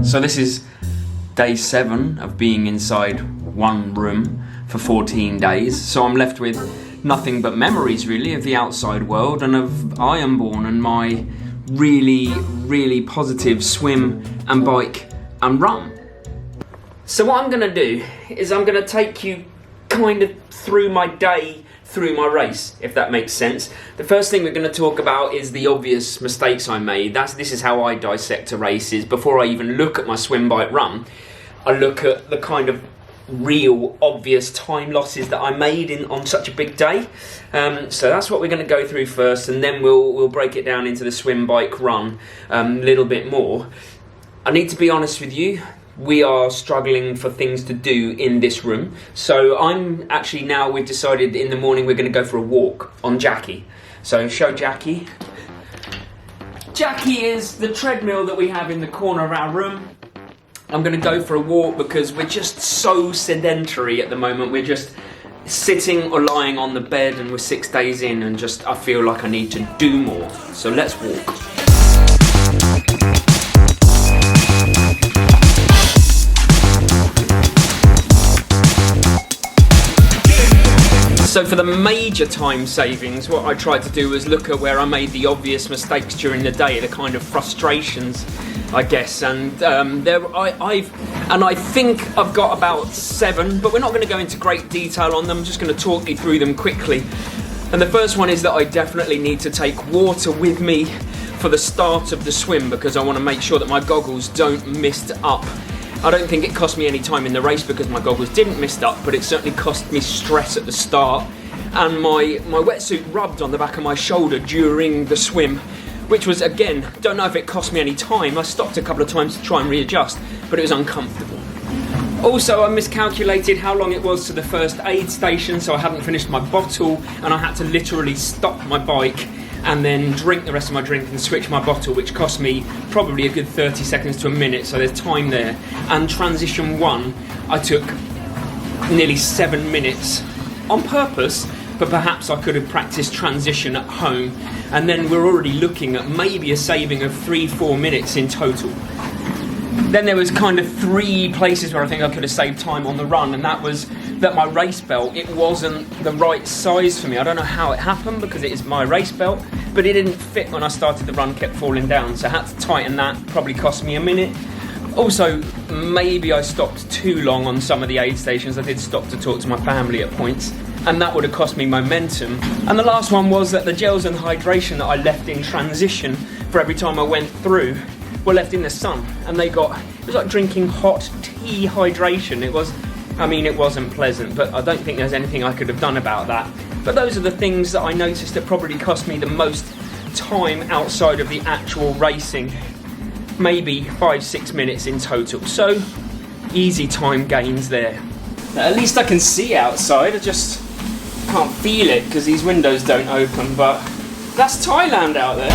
So this is day 7 of being inside one room for 14 days. So I'm left with nothing but memories really of the outside world and of Ironborn and my really positive swim and bike and run. So what I'm gonna do is I'm gonna take you kind of through my day, through my race, if that makes sense. The first thing we're going to talk about is the obvious mistakes I made. This is how I dissect a race, is before I even look at my swim, bike, run, I look at the kind of real obvious time losses that I made on such a big day. So that's what we're going to go through first, and then we'll break it down into the swim, bike, run a little bit more. I need to be honest with you. We are struggling for things to do in this room. So we've decided in the morning we're going to go for a walk on Jackie. So show Jackie. Jackie is the treadmill that we have in the corner of our room. I'm going to go for a walk because we're just so sedentary at the moment. We're just sitting or lying on the bed and we're 6 days in and I feel like I need to do more. So let's walk. So for the major time savings, what I tried to do was look at where I made the obvious mistakes during the day, the kind of frustrations, I guess. And I think I've got about 7, but we're not going to go into great detail on them. I'm just going to talk you through them quickly. And the first one is that I definitely need to take water with me for the start of the swim because I want to make sure that my goggles don't mist up. I don't think it cost me any time in the race because my goggles didn't mist up, but it certainly cost me stress at the start. And my wetsuit rubbed on the back of my shoulder during the swim, which was, again, don't know if it cost me any time. I stopped a couple of times to try and readjust, but it was uncomfortable. Also, I miscalculated how long it was to the first aid station, so I hadn't finished my bottle, and I had to literally stop my bike and then drink the rest of my drink and switch my bottle, which cost me probably a good 30 seconds to a minute, so there's time there. And transition 1, I took nearly 7 minutes on purpose, but perhaps I could have practiced transition at home, and then we're already looking at maybe a saving of 3-4 minutes in total. Then there was kind of 3 places where I think I could have saved time on the run, and that was that my race belt, it wasn't the right size for me. I don't know how it happened because it is my race belt, but it didn't fit when I started the run, kept falling down, so I had to tighten that, probably cost me a minute. Also, maybe I stopped too long on some of the aid stations. I did stop to talk to my family at points, and that would have cost me momentum. And the last one was that the gels and hydration that I left in transition for every time I went through were left in the sun, and it was like drinking hot tea hydration. It wasn't pleasant, but I don't think there's anything I could have done about that. But those are the things that I noticed that probably cost me the most time outside of the actual racing. Maybe 5-6 minutes in total. So, easy time gains there. At least I can see outside, I just can't feel it because these windows don't open, but that's Thailand out there.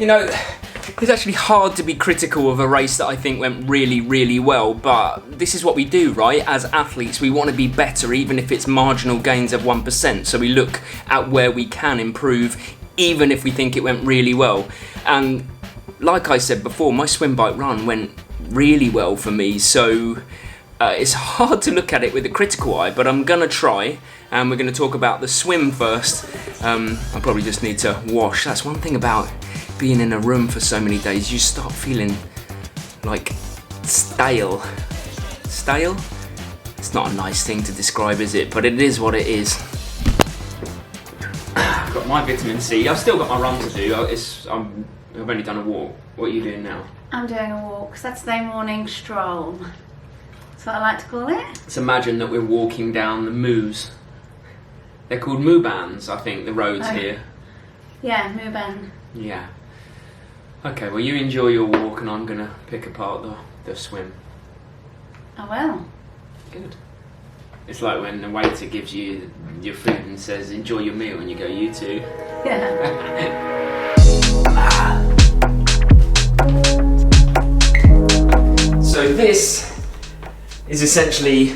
You know, it's actually hard to be critical of a race that I think went really well, but this is what we do, right? As athletes, we want to be better, even if it's marginal gains of 1%. So we look at where we can improve, even if we think it went really well. And like I said before, my swim, bike, run went really well for me, so it's hard to look at it with a critical eye, but I'm gonna try. And we're gonna talk about the swim first. I probably just need to wash. That's one thing about being in a room for so many days, you start feeling like stale. Stale? It's not a nice thing to describe, is it? But it is what it is. I've got my vitamin C. I've still got my run to do. I've only done a walk. What are you doing now? I'm doing a walk. Saturday morning stroll. That's what I like to call it. Let's imagine that we're walking down the moos. They're called moobans, I think, the roads here. Yeah, mooban. Yeah. Okay, well you enjoy your walk and I'm gonna pick apart the swim. I will. Good. It's like when the waiter gives you your food and says, enjoy your meal, and you go, you too. Yeah. this is essentially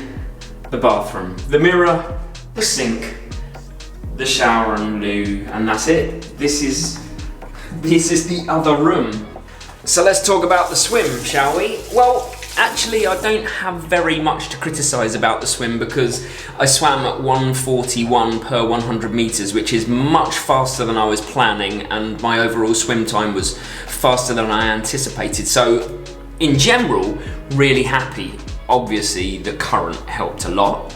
the bathroom. The mirror, the sink, the shower and loo, and that's it. This is the other room. So let's talk about the swim, shall we? Well, actually I don't have very much to criticise about the swim because I swam at 1:41 per 100 metres, which is much faster than I was planning, and my overall swim time was faster than I anticipated. So in general, really happy. Obviously the current helped a lot.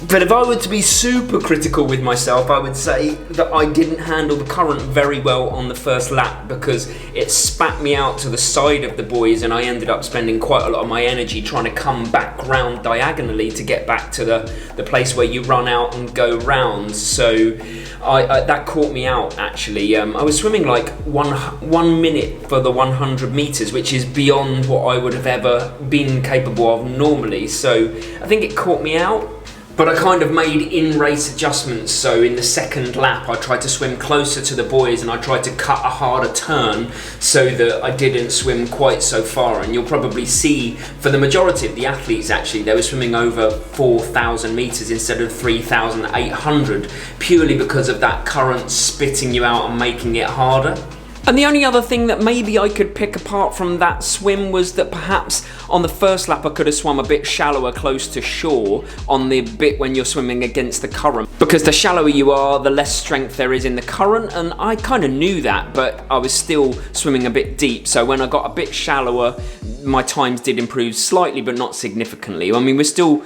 But if I were to be super critical with myself, I would say that I didn't handle the current very well on the first lap because it spat me out to the side of the buoys, and I ended up spending quite a lot of my energy trying to come back round diagonally to get back to the place where you run out and go round. So that caught me out actually. I was swimming like one minute for the 100 metres, which is beyond what I would have ever been capable of normally. So I think it caught me out. But I kind of made in-race adjustments, so in the second lap I tried to swim closer to the buoys and I tried to cut a harder turn so that I didn't swim quite so far. And you'll probably see for the majority of the athletes actually, they were swimming over 4,000 metres instead of 3,800, purely because of that current spitting you out and making it harder. And the only other thing that maybe I could pick apart from that swim was that perhaps on the first lap I could have swum a bit shallower close to shore on the bit when you're swimming against the current. Because the shallower you are, the less strength there is in the current, and I kind of knew that, but I was still swimming a bit deep. So when I got a bit shallower, my times did improve slightly, but not significantly. I mean, we're still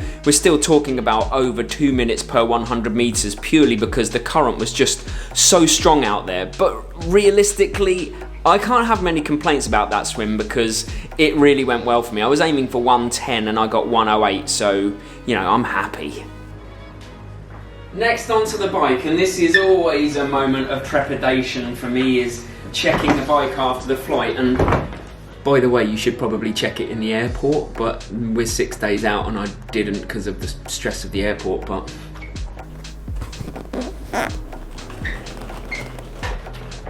talking about over 2 minutes per 100 metres purely because the current was just so strong out there. But realistically, I can't have many complaints about that swim because it really went well for me. I was aiming for 1:10 and I got 1:08, so, you know, I'm happy. Next onto the bike, and this is always a moment of trepidation for me, is checking the bike after the flight. And by the way, you should probably check it in the airport, but we're 6 days out and I didn't because of the stress of the airport. But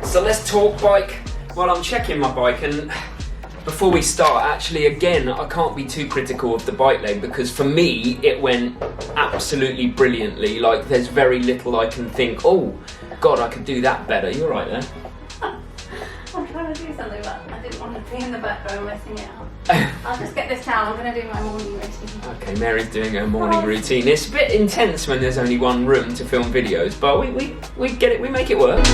so let's talk bike while I'm checking my bike. And before we start, actually, again, I can't be too critical of the bike leg because for me, it went absolutely brilliantly. Like, there's very little I can think, oh, God, I could do that better. You're right there. I'm trying to do something, but I didn't want to be in the background messing it up. I'll just get this towel. I'm going to do my morning routine. Okay, Mary's doing her morning routine. It's a bit intense when there's only one room to film videos, but we get it, we make it work.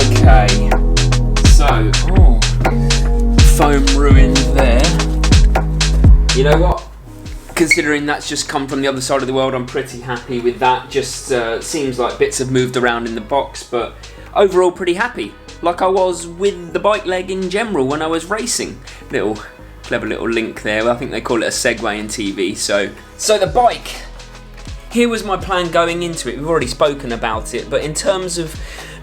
Okay, so, foam ruined there. You know what? Considering that's just come from the other side of the world, I'm pretty happy with that. Just seems like bits have moved around in the box, but overall pretty happy. Like I was with the bike leg in general when I was racing. Clever little link there. I think they call it a segue in TV. So the bike. Here was my plan going into it. We've already spoken about it, but in terms of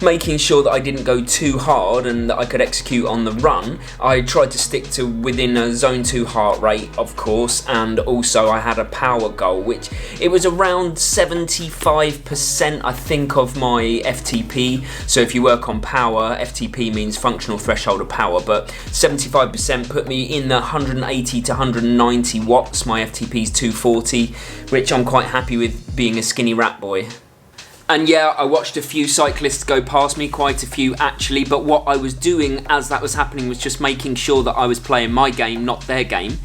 making sure that I didn't go too hard and that I could execute on the run, I tried to stick to within a zone 2 heart rate, of course, and also I had a power goal, which it was around 75%, I think, of my FTP. So if you work on power, FTP means functional threshold of power, but 75% put me in the 180 to 190 watts. My FTP is 240, which I'm quite happy with being a skinny rat boy. And yeah, I watched a few cyclists go past me, quite a few actually, but what I was doing as that was happening was just making sure that I was playing my game, not their game.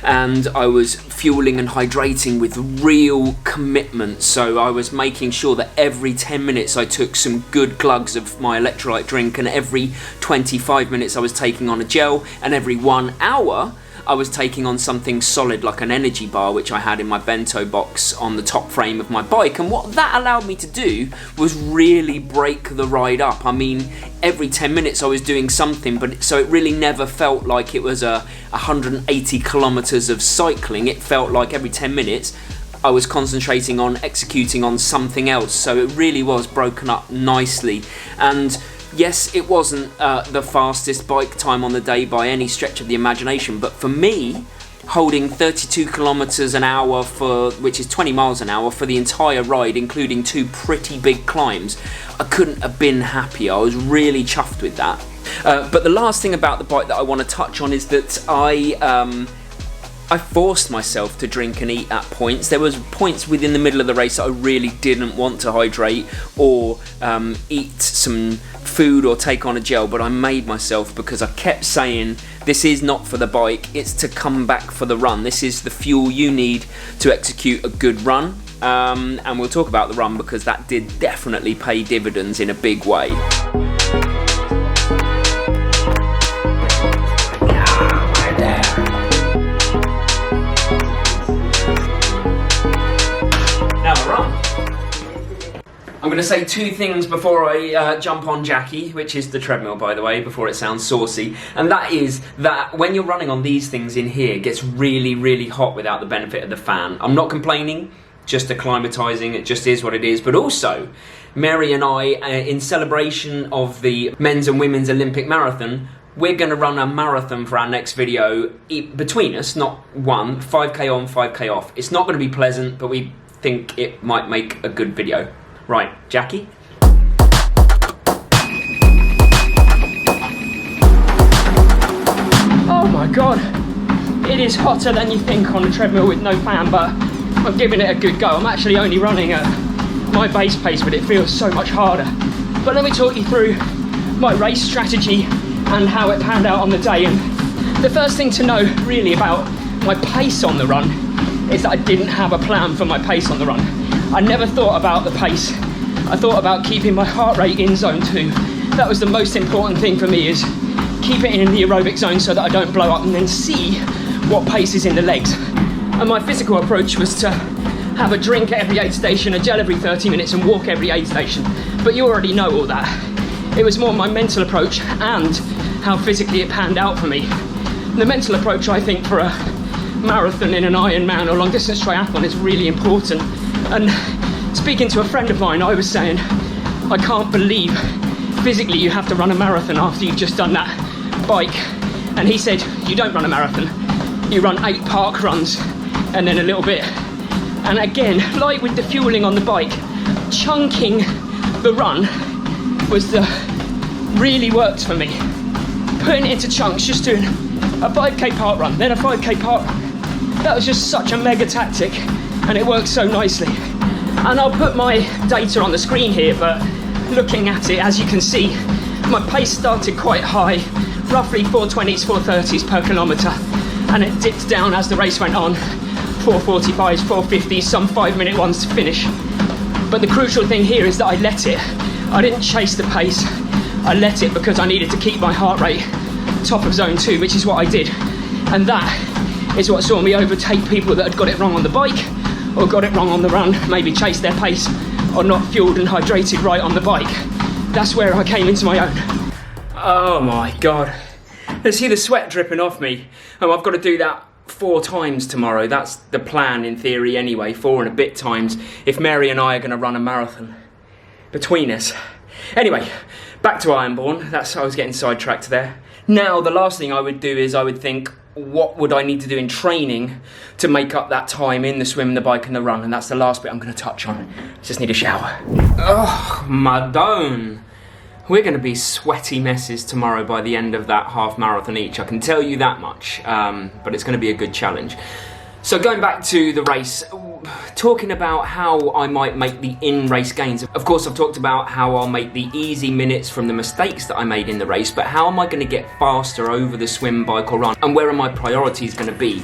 And I was fueling and hydrating with real commitment. So I was making sure that every 10 minutes I took some good glugs of my electrolyte drink, and every 25 minutes I was taking on a gel, and every 1 hour I was taking on something solid like an energy bar, which I had in my bento box on the top frame of my bike. And what that allowed me to do was really break the ride up. I mean, every 10 minutes I was doing something, but so it really never felt like it was 180 kilometers of cycling. It felt like every 10 minutes I was concentrating on executing on something else. So it really was broken up nicely. And yes, it wasn't the fastest bike time on the day by any stretch of the imagination, but for me, holding 32 kilometers an hour which is 20 miles an hour for the entire ride, including 2 pretty big climbs. I couldn't have been happier. I was really chuffed with that. But the last thing about the bike that I want to touch on is that I forced myself to drink and eat at points. There was points within the middle of the race that I really didn't want to hydrate or eat some food or take on a gel, but I made myself, because I kept saying this is not for the bike, it's to come back for the run. This is the fuel you need to execute a good run. And we'll talk about the run, because that did definitely pay dividends in a big way. I'm going to say 2 things before I jump on Jackie, which is the treadmill, by the way, before it sounds saucy. And that is that when you're running on these things in here, it gets really, really hot without the benefit of the fan. I'm not complaining, just acclimatising, it just is what it is. But also, Mary and I, in celebration of the men's and women's Olympic marathon, we're going to run a marathon for our next video between us, not one, 5k on, 5k off. It's not going to be pleasant, but we think it might make a good video. Right, Jackie? Oh my god, it is hotter than you think on a treadmill with no fan, but I'm giving it a good go. I'm actually only running at my base pace, but it feels so much harder. But let me talk you through my race strategy and how it panned out on the day. And the first thing to know really about my pace on the run is that I didn't have a plan for my pace on the run. I never thought about the pace. I thought about keeping my heart rate in zone 2. That was the most important thing for me, is keep it in the aerobic zone so that I don't blow up, and then see what pace is in the legs. And my physical approach was to have a drink at every aid station, a gel every 30 minutes, and walk every aid station. But you already know all that. It was more my mental approach and how physically it panned out for me. The mental approach, I think, for a marathon in an Ironman or long distance triathlon is really important. And speaking to a friend of mine, I was saying, I can't believe physically you have to run a marathon after you've just done that bike. And he said, you don't run a marathon, you run 8 park runs and then a little bit. And again, like with the fueling on the bike, chunking the run really worked for me. Putting it into chunks, just doing a 5k park run, then a 5k park run. That was just such a mega tactic, and it worked so nicely. And I'll put my data on the screen here, but looking at it, as you can see, my pace started quite high, roughly 420s, 430s per kilometre, and it dipped down as the race went on, 445s, 450s, some 5-minute ones to finish. But the crucial thing here is that I let it. I didn't chase the pace, I let it because I needed to keep my heart rate top of zone 2, which is what I did. And that is what saw me overtake people that had got it wrong on the bike, or got it wrong on the run, maybe chased their pace, or not fueled and hydrated right on the bike. That's where I came into my own. Oh my god. Let's see the sweat dripping off me. I've got to do that 4 times tomorrow. That's the plan in theory anyway, 4 and a bit times, if Mary and I are going to run a marathon between us. Anyway, back to Ironborn. I was getting sidetracked there. Now, the last thing I would do is I would think, what would I need to do in training to make up that time in the swim, the bike and the run? And that's the last bit I'm going to touch on. Just need a shower. Oh, Madone. We're going to be sweaty messes tomorrow by the end of that half marathon each. I can tell you that much. But it's going to be a good challenge. So going back to the race, talking about how I might make the in-race gains. Of course, I've talked about how I'll make the easy minutes from the mistakes that I made in the race, but how am I going to get faster over the swim, bike or run? And where are my priorities going to be?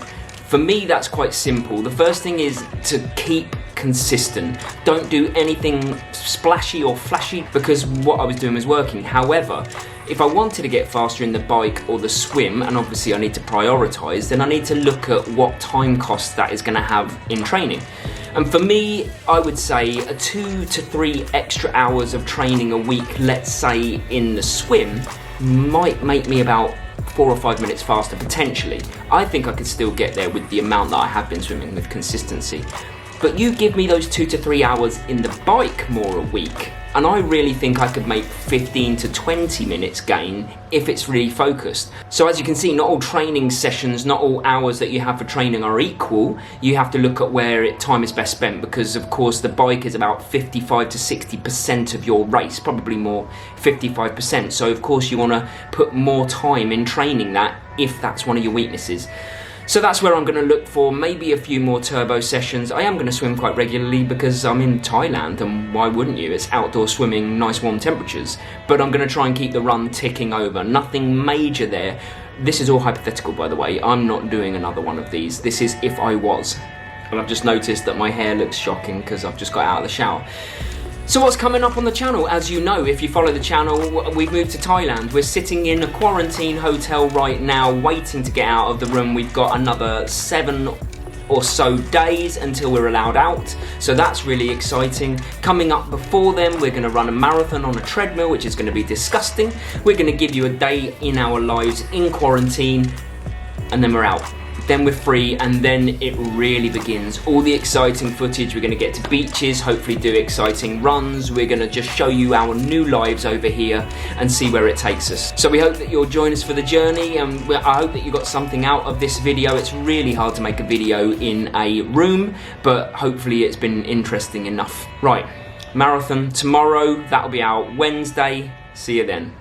For me, that's quite simple. The first thing is to keep consistent. Don't do anything splashy or flashy, because what I was doing was working. However, if I wanted to get faster in the bike or the swim, and obviously I need to prioritise, then I need to look at what time cost that is going to have in training. And for me, I would say 2 to 3 extra hours of training a week, let's say in the swim, might make me about 4 or 5 minutes faster potentially. I think I could still get there with the amount that I have been swimming with consistency. But you give me those 2 to 3 hours in the bike more a week, and I really think I could make 15 to 20 minutes gain if it's really focused. So as you can see, not all training sessions, not all hours that you have for training are equal. You have to look at where time is best spent, because of course the bike is about 55 to 60% of your race, probably more, 55%. So of course you want to put more time in training that if that's one of your weaknesses. So that's where I'm going to look for maybe a few more turbo sessions. I am going to swim quite regularly because I'm in Thailand, and why wouldn't you? It's outdoor swimming, nice warm temperatures. But I'm going to try and keep the run ticking over. Nothing major there. This is all hypothetical, by the way. I'm not doing another one of these. This is if I was. And I've just noticed that my hair looks shocking because I've just got out of the shower. So what's coming up on the channel? As you know, if you follow the channel, we've moved to Thailand. We're sitting in a quarantine hotel right now, waiting to get out of the room. We've got another 7 or so days until we're allowed out. So that's really exciting. Coming up before then, we're gonna run a marathon on a treadmill, which is gonna be disgusting. We're gonna give you a day in our lives in quarantine, and then we're out. Then we're free, and then it really begins. All the exciting footage. We're going to get to beaches, hopefully do exciting runs. We're going to just show you our new lives over here and see where it takes us. So we hope that you'll join us for the journey, and I hope that you got something out of this video. It's really hard to make a video in a room, but hopefully it's been interesting enough. Right, marathon tomorrow. That'll be out Wednesday. See you then.